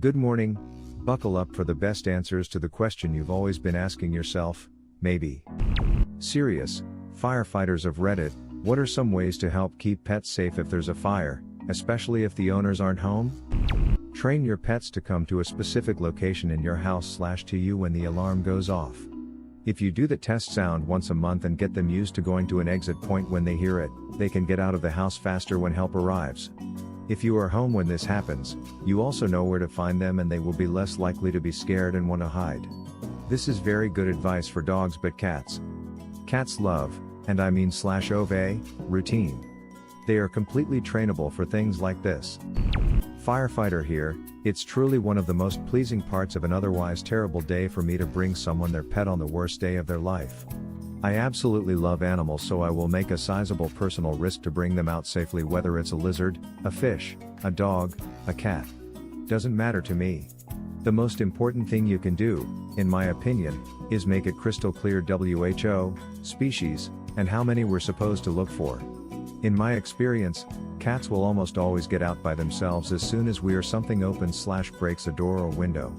Good morning. Buckle up for the best answers to the question you've always been asking yourself, maybe. Serious, firefighters of Reddit, what are some ways to help keep pets safe if there's a fire, especially if the owners aren't home? Train your pets to come to a specific location in your house/to you when the alarm goes off. If you do the test sound once a month and get them used to going to an exit point when they hear it, they can get out of the house faster when help arrives. If you are home when this happens, you also know where to find them and they will be less likely to be scared and want to hide. This is very good advice for dogs, but cats. Cats love, and I mean /ove, routine. They are completely trainable for things like this. Firefighter here, it's truly one of the most pleasing parts of an otherwise terrible day for me to bring someone their pet on the worst day of their life. I absolutely love animals, so I will make a sizable personal risk to bring them out safely, whether it's a lizard, a fish, a dog, a cat. Doesn't matter to me. The most important thing you can do, in my opinion, is make it crystal clear WHO, species, and how many we're supposed to look for. In my experience, cats will almost always get out by themselves as soon as we or something opens/breaks a door or window.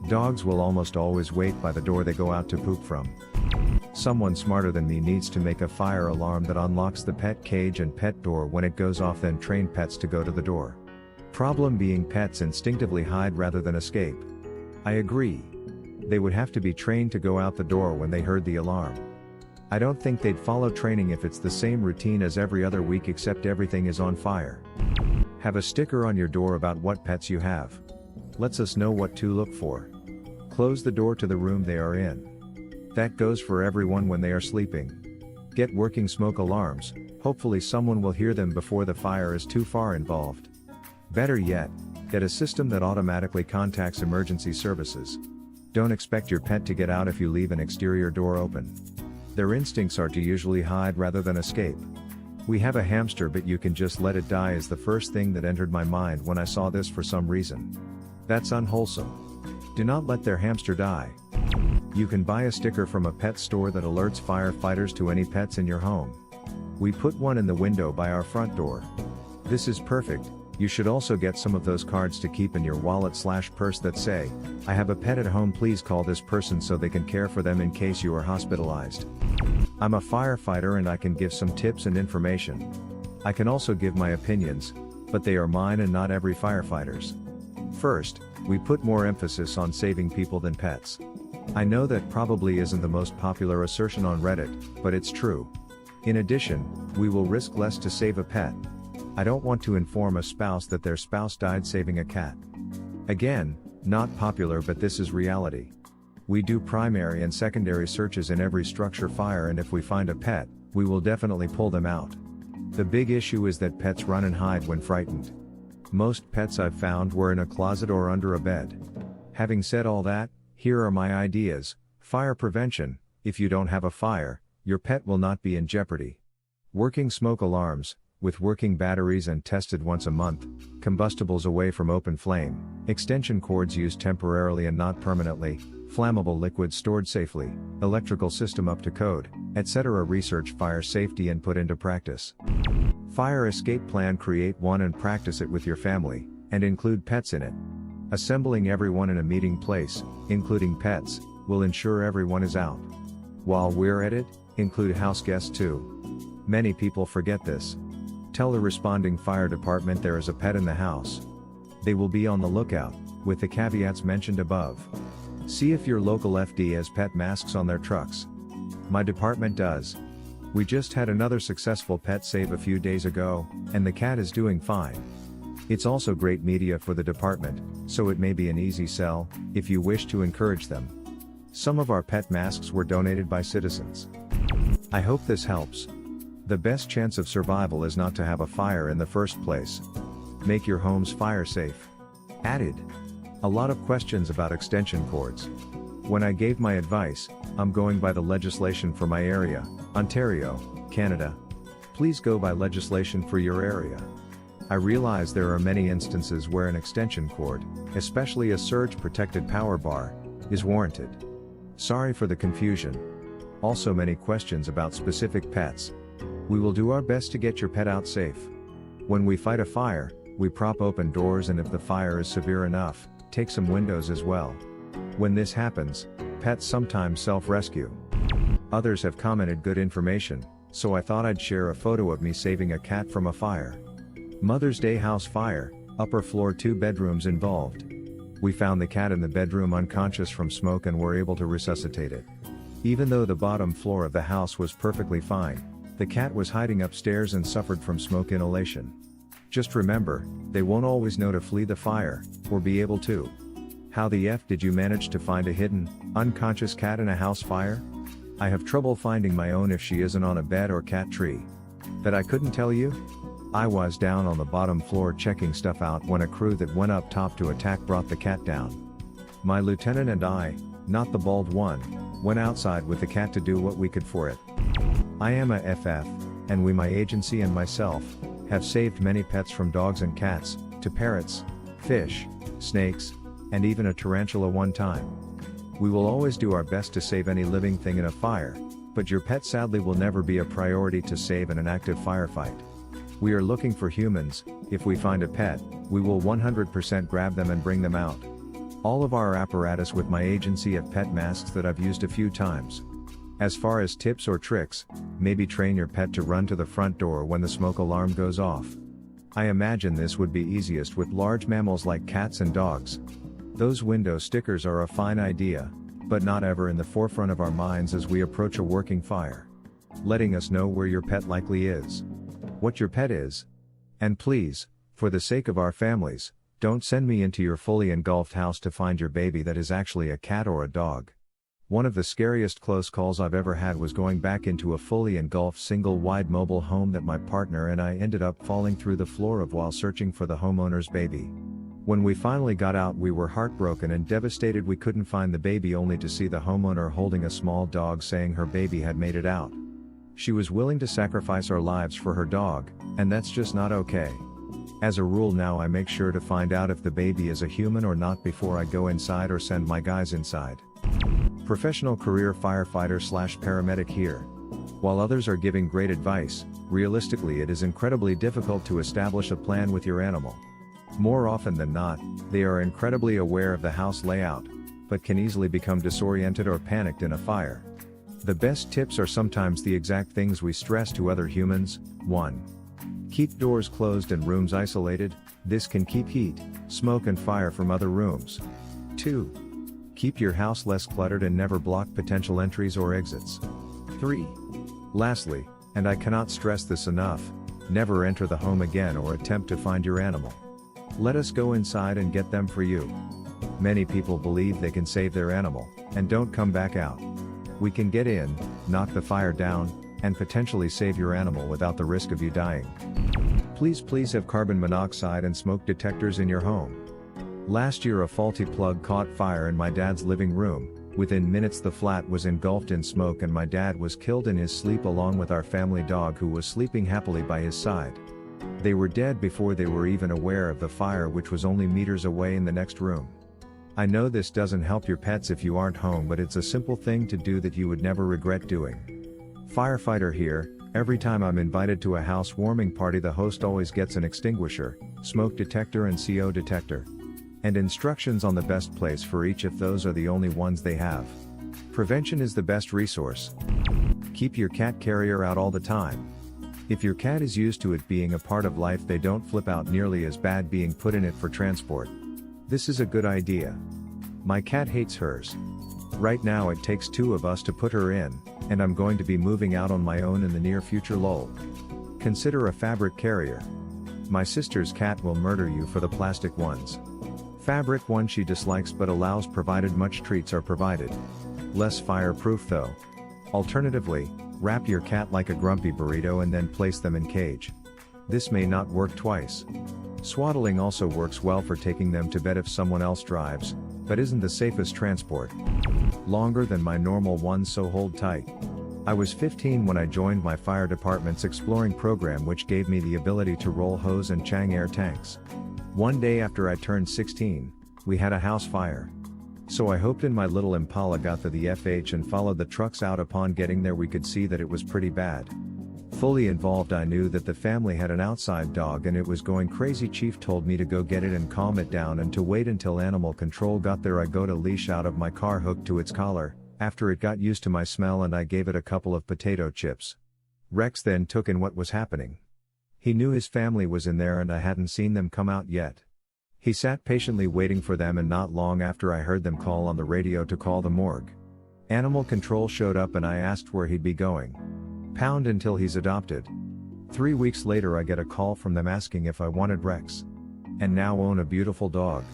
Dogs will almost always wait by the door they go out to poop from. Someone smarter than me needs to make a fire alarm that unlocks the pet cage and pet door when it goes off, then train pets to go to the door. Problem being, pets instinctively hide rather than escape. I agree. They would have to be trained to go out the door when they heard the alarm. I don't think they'd follow training if it's the same routine as every other week except everything is on fire. Have a sticker on your door about what pets you have. Lets us know what to look for. Close the door to the room they are in. That goes for everyone when they are sleeping. Get working smoke alarms, hopefully someone will hear them before the fire is too far involved. Better yet, get a system that automatically contacts emergency services. Don't expect your pet to get out if you leave an exterior door open. Their instincts are to usually hide rather than escape. We have a hamster, but you can just let it die is the first thing that entered my mind when I saw this for some reason. That's unwholesome. Do not let their hamster die. You can buy a sticker from a pet store that alerts firefighters to any pets in your home. We put one in the window by our front door. This is perfect. You should also get some of those cards to keep in your wallet/purse that say, "I have a pet at home, please call this person," so they can care for them in case you are hospitalized. I'm a firefighter and I can give some tips and information. I can also give my opinions, but they are mine and not every firefighter's. First, we put more emphasis on saving people than pets. I know that probably isn't the most popular assertion on Reddit, but it's true. In addition, we will risk less to save a pet. I don't want to inform a spouse that their spouse died saving a cat. Again, not popular, but this is reality. We do primary and secondary searches in every structure fire, and if we find a pet, we will definitely pull them out. The big issue is that pets run and hide when frightened. Most pets I've found were in a closet or under a bed. Having said all that, here are my ideas. Fire prevention: if you don't have a fire, your pet will not be in jeopardy. Working smoke alarms, with working batteries and tested once a month, combustibles away from open flame, extension cords used temporarily and not permanently, flammable liquids stored safely, electrical system up to code, etc. Research fire safety and put into practice. Fire escape plan: create one and practice it with your family, and include pets in it. Assembling everyone in a meeting place, including pets, will ensure everyone is out. While we're at it, include house guests too. Many people forget this. Tell the responding fire department there is a pet in the house. They will be on the lookout, with the caveats mentioned above. See if your local FD has pet masks on their trucks. My department does. We just had another successful pet save a few days ago, and the cat is doing fine. It's also great media for the department, so it may be an easy sell, if you wish to encourage them. Some of our pet masks were donated by citizens. I hope this helps. The best chance of survival is not to have a fire in the first place. Make your homes fire safe. Added. A lot of questions about extension cords. When I gave my advice, I'm going by the legislation for my area, Ontario, Canada. Please go by legislation for your area. I realize there are many instances where an extension cord, especially a surge-protected power bar, is warranted. Sorry for the confusion. Also many questions about specific pets. We will do our best to get your pet out safe. When we fight a fire, we prop open doors, and if the fire is severe enough, take some windows as well. When this happens, pets sometimes self-rescue. Others have commented good information, so I thought I'd share a photo of me saving a cat from a fire. Mother's Day house fire, upper floor 2 bedrooms involved. We found the cat in the bedroom unconscious from smoke and were able to resuscitate it. Even though the bottom floor of the house was perfectly fine, the cat was hiding upstairs and suffered from smoke inhalation. Just remember, they won't always know to flee the fire, or be able to. How the F did you manage to find a hidden, unconscious cat in a house fire? I have trouble finding my own if she isn't on a bed or cat tree. That I couldn't tell you? I was down on the bottom floor checking stuff out when a crew that went up top to attack brought the cat down. My lieutenant and I, not the bald one, went outside with the cat to do what we could for it. I am a FF, and we, my agency and myself, have saved many pets from dogs and cats, to parrots, fish, snakes, and even a tarantula one time. We will always do our best to save any living thing in a fire, but your pet sadly will never be a priority to save in an active firefight. We are looking for humans. If we find a pet, we will 100% grab them and bring them out. All of our apparatus with my agency have pet masks that I've used a few times. As far as tips or tricks, maybe train your pet to run to the front door when the smoke alarm goes off. I imagine this would be easiest with large mammals like cats and dogs. Those window stickers are a fine idea, but not ever in the forefront of our minds as we approach a working fire. Letting us know where your pet likely is, what your pet is. And please, for the sake of our families, don't send me into your fully engulfed house to find your baby that is actually a cat or a dog. One of the scariest close calls I've ever had was going back into a fully engulfed single-wide mobile home that my partner and I ended up falling through the floor of while searching for the homeowner's baby. When we finally got out, we were heartbroken and devastated we couldn't find the baby, only to see the homeowner holding a small dog saying her baby had made it out. She was willing to sacrifice our lives for her dog, and that's just not okay. As a rule now, I make sure to find out if the baby is a human or not before I go inside or send my guys inside. Professional career firefighter/paramedic here. While others are giving great advice, realistically it is incredibly difficult to establish a plan with your animal. More often than not, they are incredibly aware of the house layout, but can easily become disoriented or panicked in a fire. The best tips are sometimes the exact things we stress to other humans. 1. Keep doors closed and rooms isolated. This can keep heat, smoke and fire from other rooms. 2. Keep your house less cluttered and never block potential entries or exits. 3. Lastly, and I cannot stress this enough, never enter the home again or attempt to find your animal. Let us go inside and get them for you. Many people believe they can save their animal, and don't come back out. We can get in, knock the fire down, and potentially save your animal without the risk of you dying. Please have carbon monoxide and smoke detectors in your home. Last year a faulty plug caught fire in my dad's living room. Within minutes the flat was engulfed in smoke and my dad was killed in his sleep along with our family dog who was sleeping happily by his side. They were dead before they were even aware of the fire, which was only meters away in the next room. I know this doesn't help your pets if you aren't home, but it's a simple thing to do that you would never regret doing. Firefighter here. Every time I'm invited to a housewarming party, the host always gets an extinguisher, smoke detector and CO detector. And instructions on the best place for each if those are the only ones they have. Prevention is the best resource. Keep your cat carrier out all the time. If your cat is used to it being a part of life, they don't flip out nearly as bad being put in it for transport. This is a good idea. My cat hates hers. Right now it takes 2 of us to put her in, and I'm going to be moving out on my own in the near future. Lol. Consider a fabric carrier. My sister's cat will murder you for the plastic ones. Fabric one she dislikes but allows provided much treats are provided. Less fireproof though. Alternatively, wrap your cat like a grumpy burrito and then place them in cage. This may not work twice. Swaddling also works well for taking them to bed if someone else drives, but isn't the safest transport. Longer than my normal one, so hold tight. I was 15 when I joined my fire department's exploring program, which gave me the ability to roll hose and Chang air tanks. One day after I turned 16, we had a house fire. So I hopped in my little Impala, got to the FH and followed the trucks out. Upon getting there we could see that it was pretty bad. Fully involved, I knew that the family had an outside dog and it was going crazy. Chief told me to go get it and calm it down and to wait until animal control got there. I got a leash out of my car hooked to its collar, after it got used to my smell, and I gave it a couple of potato chips. Rex then took in what was happening. He knew his family was in there and I hadn't seen them come out yet. He sat patiently waiting for them, and not long after I heard them call on the radio to call the morgue. Animal control showed up and I asked where he'd be going. Pound until he's adopted. 3 weeks later I get a call from them asking if I wanted Rex. And now own a beautiful dog.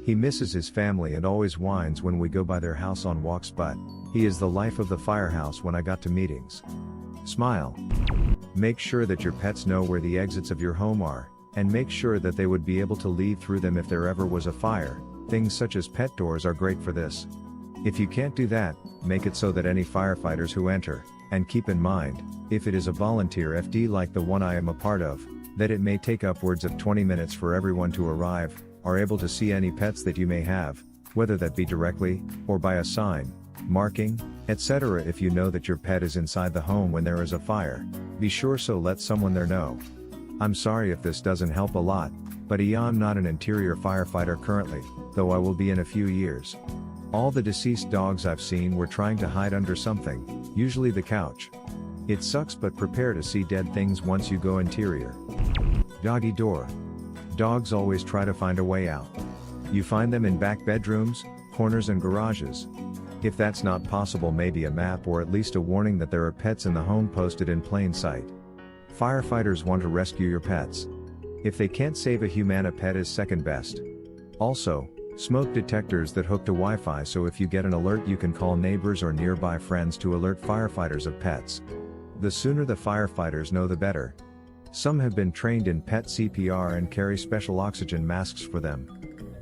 He misses his family and always whines when we go by their house on walks, but he is the life of the firehouse when I got to meetings. Smile. Make sure that your pets know where the exits of your home are, and make sure that they would be able to leave through them if there ever was a fire. Things such as pet doors are great for this. If you can't do that, make it so that any firefighters who enter, and keep in mind, if it is a volunteer FD like the one I am a part of, that it may take upwards of 20 minutes for everyone to arrive, are able to see any pets that you may have, whether that be directly, or by a sign, marking, etc. If you know that your pet is inside the home when there is a fire, be sure so let someone there know. I'm sorry if this doesn't help a lot, but I'm not an interior firefighter currently, though I will be in a few years. All the deceased dogs I've seen were trying to hide under something, usually the couch. It sucks, but prepare to see dead things once you go interior. Doggy door. Dogs always try to find a way out. You find them in back bedrooms, corners and garages. If that's not possible, maybe a map or at least a warning that there are pets in the home posted in plain sight. Firefighters want to rescue your pets. If they can't save a human, a pet is second best. Also, smoke detectors that hook to Wi-Fi, so if you get an alert you can call neighbors or nearby friends to alert firefighters of pets. The sooner the firefighters know, the better. Some have been trained in pet CPR and carry special oxygen masks for them.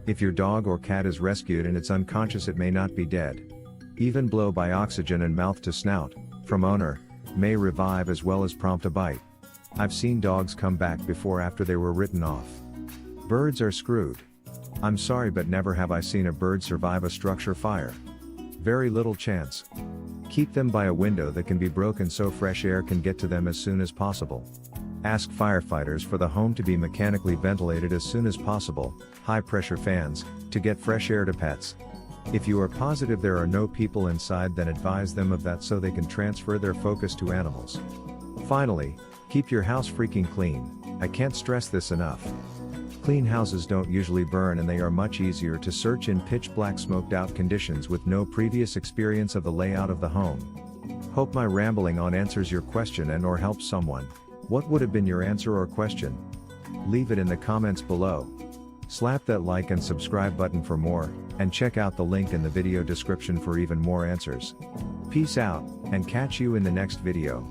If your dog or cat is rescued and it's unconscious, it may not be dead. Even blow by oxygen and mouth to snout, from owner, may revive as well as prompt a bite. I've seen dogs come back before after they were written off. Birds are screwed. I'm sorry, but never have I seen a bird survive a structure fire. Very little chance. Keep them by a window that can be broken so fresh air can get to them as soon as possible. Ask firefighters for the home to be mechanically ventilated as soon as possible, high pressure fans, to get fresh air to pets. If you are positive there are no people inside, then advise them of that so they can transfer their focus to animals. Finally, keep your house freaking clean. I can't stress this enough. Clean houses don't usually burn, and they are much easier to search in pitch black smoked out conditions with no previous experience of the layout of the home. Hope my rambling on answers your question and or helps someone. What would have been your answer or question? Leave it in the comments below. Slap that like and subscribe button for more, and check out the link in the video description for even more answers. Peace out, and catch you in the next video.